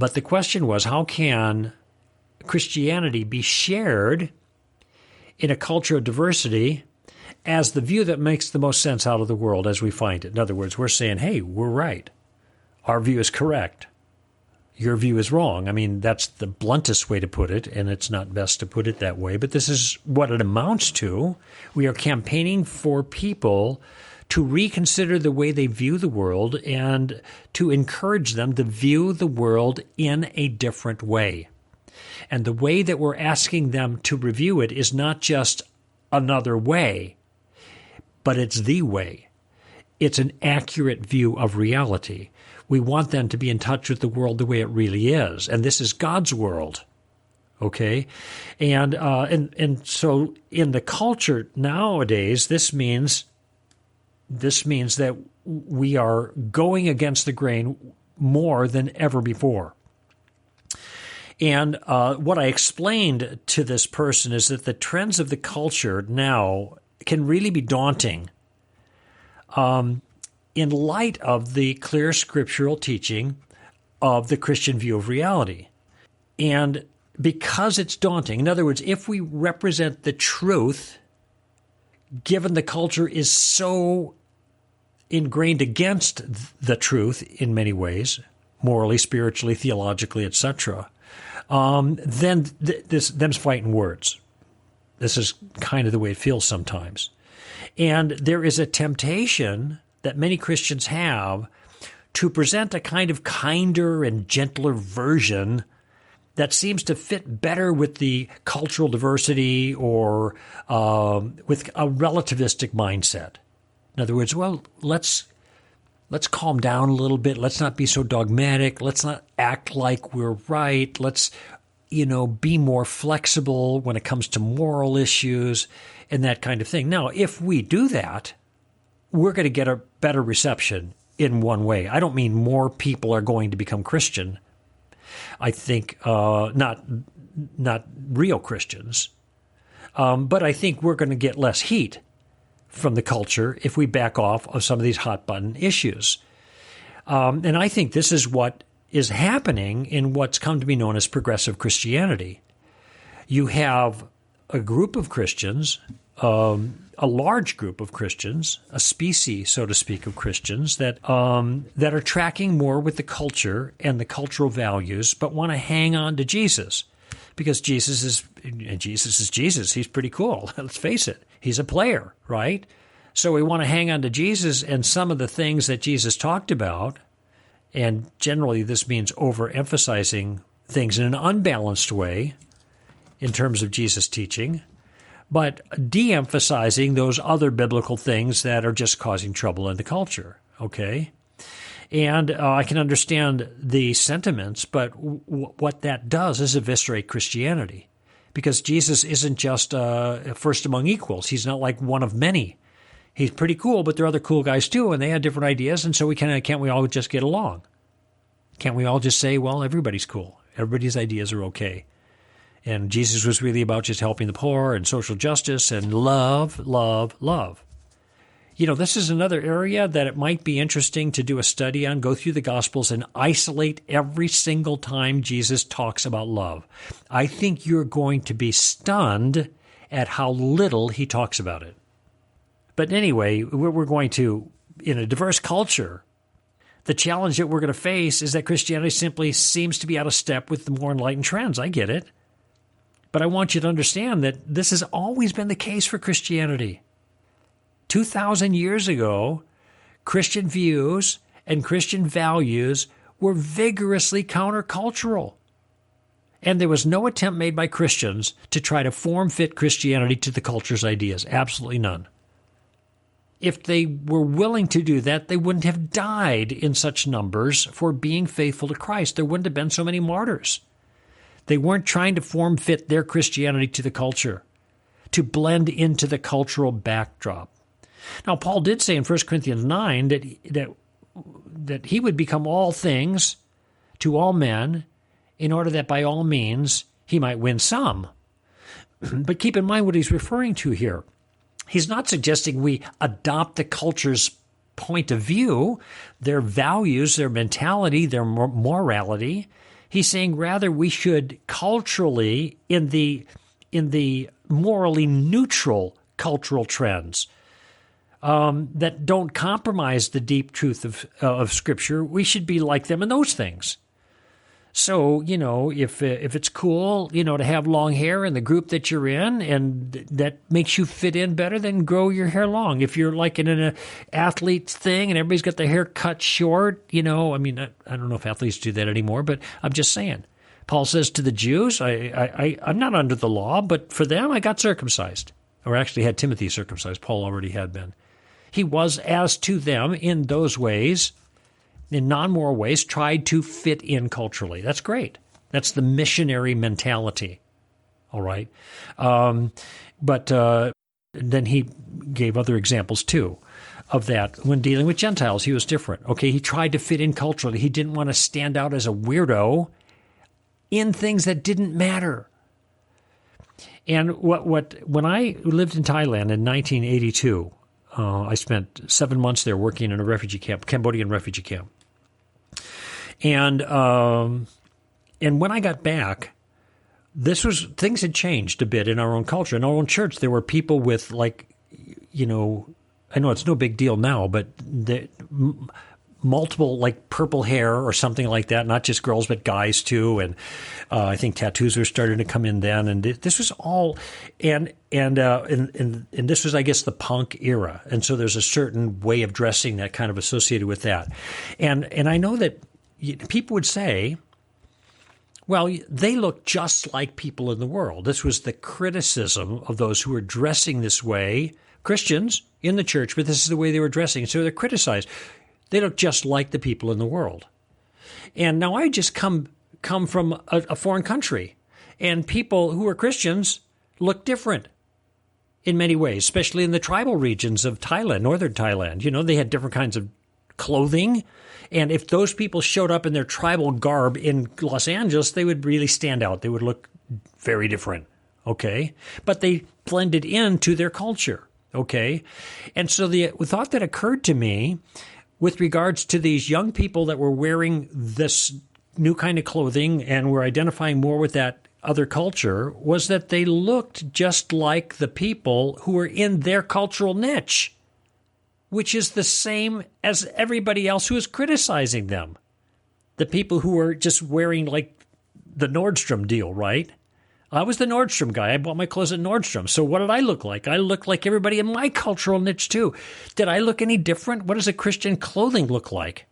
But the question was, how can Christianity be shared in a culture of diversity as the view that makes the most sense out of the world as we find it? In other words, we're saying, hey, we're right. Our view is correct. Your view is wrong. I mean, that's the bluntest way to put it, and it's not best to put it that way, but this is what it amounts to. We are campaigning for people to reconsider the way they view the world and to encourage them to view the world in a different way. And the way that we're asking them to review it is not just another way, but it's the way. It's an accurate view of reality. We want them to be in touch with the world the way it really is. And this is God's world. Okay? And so in the culture nowadays, this means that we are going against the grain more than ever before. And what I explained to this person is that the trends of the culture now can really be daunting in light of the clear scriptural teaching of the Christian view of reality. And because it's daunting, in other words, if we represent the truth, given the culture is so ingrained against the truth in many ways, morally, spiritually, theologically, etc., then them's fighting words. This is kind of the way it feels sometimes. And there is a temptation that many Christians have to present a kind of kinder and gentler version that seems to fit better with the cultural diversity or with a relativistic mindset. In other words, well, let's calm down a little bit. Let's not be so dogmatic. Let's not act like we're right. Let's, be more flexible when it comes to moral issues and that kind of thing. Now, if we do that, we're going to get a better reception in one way. I don't mean more people are going to become Christian. I think not real Christians. But I think we're going to get less heat from the culture if we back off of some of these hot button issues. And I think this is what is happening in what's come to be known as progressive Christianity. You have a group of Christians, a large group of Christians, a species, so to speak, of Christians that are tracking more with the culture and the cultural values, but want to hang on to Jesus because Jesus is Jesus. He's pretty cool. Let's face it. He's a player, right? So we want to hang on to Jesus and some of the things that Jesus talked about, and generally this means overemphasizing things in an unbalanced way in terms of Jesus' teaching, but de-emphasizing those other biblical things that are just causing trouble in the culture, okay? And I can understand the sentiments, but what that does is eviscerate Christianity, because Jesus isn't just first among equals. He's not like one of many. He's pretty cool, but there are other cool guys too, and they have different ideas, and so can't we all just get along? Can't we all just say, well, everybody's cool. Everybody's ideas are okay. And Jesus was really about just helping the poor and social justice and love, love, love. This is another area that it might be interesting to do a study on, go through the Gospels and isolate every single time Jesus talks about love. I think you're going to be stunned at how little he talks about it. But anyway, we're going to, in a diverse culture, the challenge that we're going to face is that Christianity simply seems to be out of step with the more enlightened trends. I get it. But I want you to understand that this has always been the case for Christianity. 2,000 years ago, Christian views and Christian values were vigorously countercultural. And there was no attempt made by Christians to try to form-fit Christianity to the culture's ideas. Absolutely none. If they were willing to do that, they wouldn't have died in such numbers for being faithful to Christ. There wouldn't have been so many martyrs. They weren't trying to form-fit their Christianity to the culture, to blend into the cultural backdrop. Now, Paul did say in 1 Corinthians 9 that he would become all things to all men in order that by all means he might win some. But keep in mind what he's referring to here. He's not suggesting we adopt the culture's point of view, their values, their mentality, their morality. He's saying rather we should culturally, in the morally neutral cultural trends that don't compromise the deep truth of Scripture, we should be like them in those things. So, if it's cool, to have long hair in the group that you're in and that makes you fit in better, then grow your hair long. If you're like in an athlete thing and everybody's got their hair cut short, I don't know if athletes do that anymore, but I'm just saying. Paul says to the Jews, I'm not under the law, but for them I got circumcised, or actually had Timothy circumcised. Paul already had been. He was, as to them in those ways, in non-moral ways, tried to fit in culturally. That's great. That's the missionary mentality. All right. But then he gave other examples too of that. When dealing with Gentiles, he was different. Okay, he tried to fit in culturally. He didn't want to stand out as a weirdo in things that didn't matter. And when I lived in Thailand in 1982, I spent 7 months there working in a refugee camp, Cambodian refugee camp. And when I got back, things had changed a bit in our own culture. In our own church, there were people with I know it's no big deal now, but multiple purple hair or something like that, not just girls but guys too. And I think tattoos were starting to come in then. And this was all, and this was, I guess, the punk era. And so there's a certain way of dressing that kind of associated with that. And I know that people would say, well, they look just like people in the world. This was the criticism of those who were dressing this way, Christians in the church, but this is the way they were dressing. So they're criticized. They look just like the people in the world. And now I just come from a foreign country, and people who are Christians look different in many ways, especially in the tribal regions of Thailand, northern Thailand. They had different kinds of clothing. And if those people showed up in their tribal garb in Los Angeles, they would really stand out. They would look very different, okay? But they blended into their culture, okay? And so the thought that occurred to me with regards to these young people that were wearing this new kind of clothing and were identifying more with that other culture was that they looked just like the people who were in their cultural niche, which is the same as everybody else who is criticizing them. The people who are just wearing the Nordstrom deal, right? I was the Nordstrom guy. I bought my clothes at Nordstrom. So what did I look like? I looked like everybody in my cultural niche too. Did I look any different? What does a Christian clothing look like?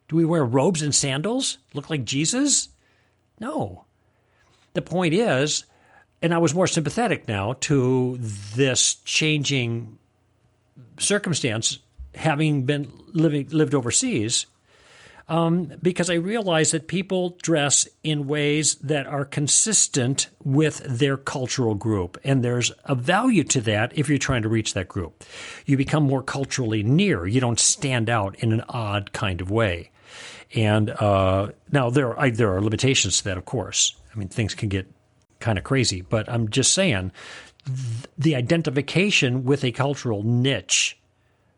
Do we wear robes and sandals? Look like Jesus? No. The point is, and I was more sympathetic now to this changing circumstance, having been lived overseas, because I realize that people dress in ways that are consistent with their cultural group, and there's a value to that if you're trying to reach that group. You become more culturally near. You don't stand out in an odd kind of way. And now there are limitations to that, of course. I mean, things can get kind of crazy, but I'm just saying the identification with a cultural niche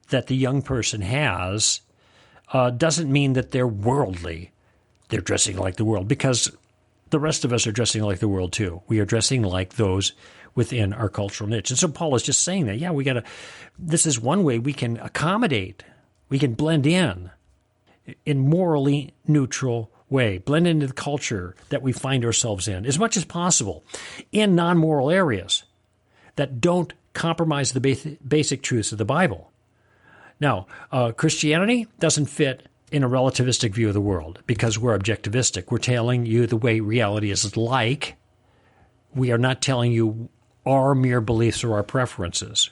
that the young person has doesn't mean that they're worldly. They're dressing like the world, because the rest of us are dressing like the world too. We are dressing like those within our cultural niche. And so Paul is just saying that, this is one way we can accommodate, we can blend in morally neutral way, blend into the culture that we find ourselves in as much as possible in non-moral areas that don't compromise the basic truths of the Bible. Now, Christianity doesn't fit in a relativistic view of the world because we're objectivistic. We're telling you the way reality is like. We are not telling you our mere beliefs or our preferences.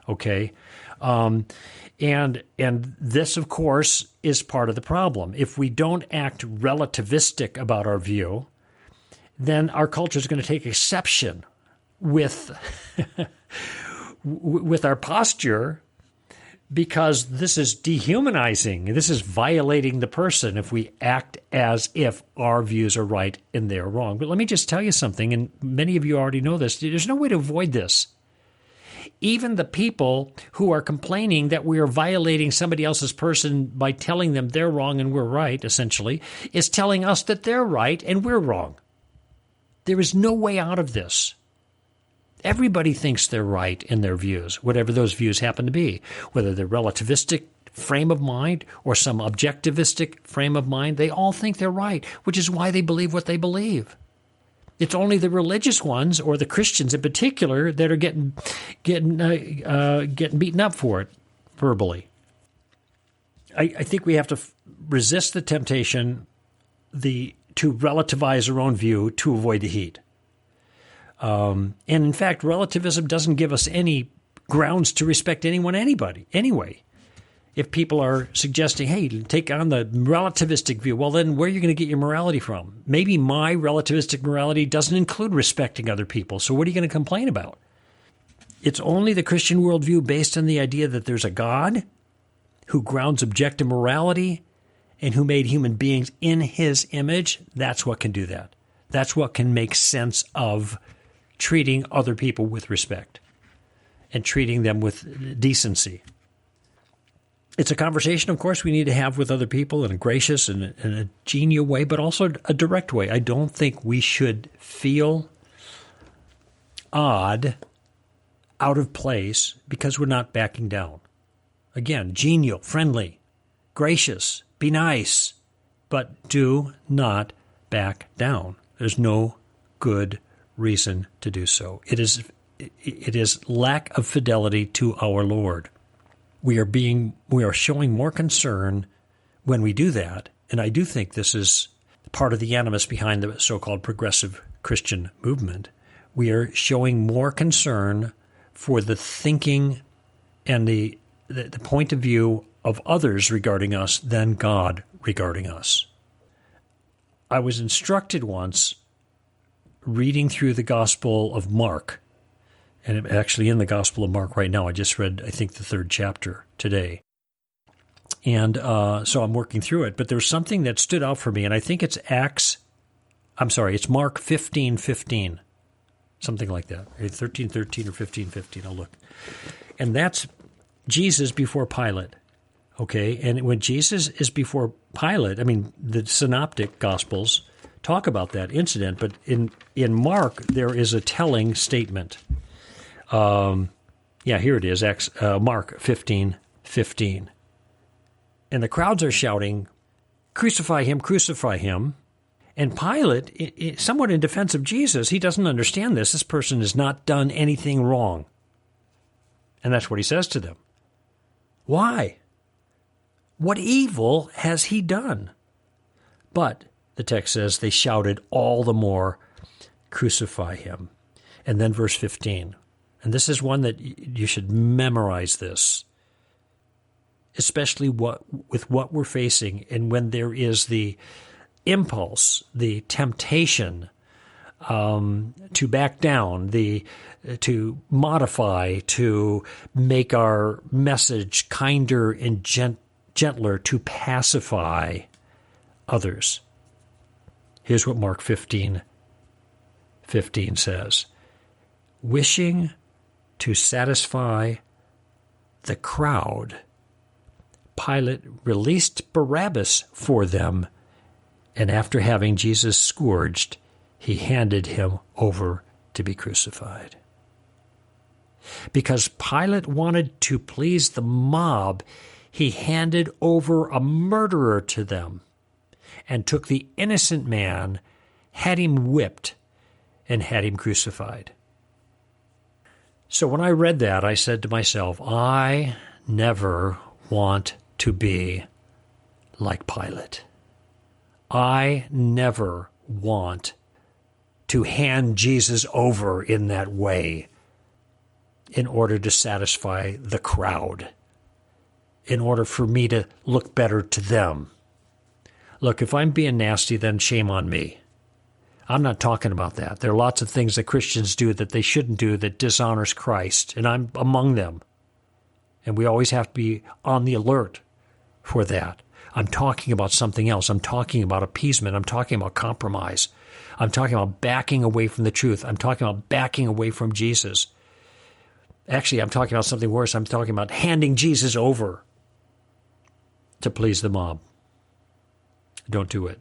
Okay? And this, of course, is part of the problem. If we don't act relativistic about our view, then our culture is going to take exception with with our posture, because this is dehumanizing. This is violating the person if we act as if our views are right and they're wrong. But let me just tell you something, and many of you already know this. There's no way to avoid this. Even the people who are complaining that we are violating somebody else's person by telling them they're wrong and we're right, essentially, is telling us that they're right and we're wrong. There is no way out of this. Everybody thinks they're right in their views, whatever those views happen to be, whether they're relativistic frame of mind or some objectivistic frame of mind. They all think they're right, which is why they believe what they believe. It's only the religious ones, or the Christians in particular, that are getting beaten up for it verbally. I think we have to resist the temptation to relativize our own view to avoid the heat. And in fact, relativism doesn't give us any grounds to respect anybody, anyway. If people are suggesting, hey, take on the relativistic view, well, then where are you going to get your morality from? Maybe my relativistic morality doesn't include respecting other people, so what are you going to complain about? It's only the Christian worldview based on the idea that there's a God who grounds objective morality and who made human beings in his image. That's what can do that. That's what can make sense of treating other people with respect and treating them with decency. It's a conversation, of course, we need to have with other people in a gracious and a genial way, but also a direct way. I don't think we should feel odd, out of place, because we're not backing down. Again, genial, friendly, gracious, be nice, but do not back down. There's no good reason to do so. It is lack of fidelity to our Lord. We are showing more concern when we do that, and I do think this is part of the animus behind the so-called progressive Christian movement. We are showing more concern for the thinking and the point of view of others regarding us than God regarding us. I was instructed once, reading through the Gospel of Mark, and I'm actually in the Gospel of Mark right now. I just read, I think, the 3rd chapter today. And so I'm working through it. But there was something that stood out for me, and I think it's it's Mark 15:15, something like that. 13:13 or 15:15, I'll look. And that's Jesus before Pilate. Okay, and when Jesus is before Pilate, I mean, the synoptic Gospels talk about that incident, but in Mark, there is a telling statement. Here it is, Mark 15:15. And the crowds are shouting, crucify him, crucify him. And Pilate, somewhat in defense of Jesus, he doesn't understand this. This person has not done anything wrong. And that's what he says to them. Why? What evil has he done? But, the text says, they shouted all the more, crucify him. And then verse 15. And this is one that you should memorize this, especially with what we're facing and when there is the impulse, the temptation to back down, to modify, to make our message kinder and gentler, to pacify others. Here's what Mark 15:15 says. Wishing to satisfy the crowd, Pilate released Barabbas for them, and after having Jesus scourged, he handed him over to be crucified. Because Pilate wanted to please the mob, he handed over a murderer to them and took the innocent man, had him whipped, and had him crucified. So when I read that, I said to myself, I never want to be like Pilate. I never want to hand Jesus over in that way in order to satisfy the crowd, in order for me to look better to them. Look, if I'm being nasty, then shame on me. I'm not talking about that. There are lots of things that Christians do that they shouldn't do that dishonors Christ, and I'm among them. And we always have to be on the alert for that. I'm talking about something else. I'm talking about appeasement. I'm talking about compromise. I'm talking about backing away from the truth. I'm talking about backing away from Jesus. Actually, I'm talking about something worse. I'm talking about handing Jesus over to please the mob. Don't do it.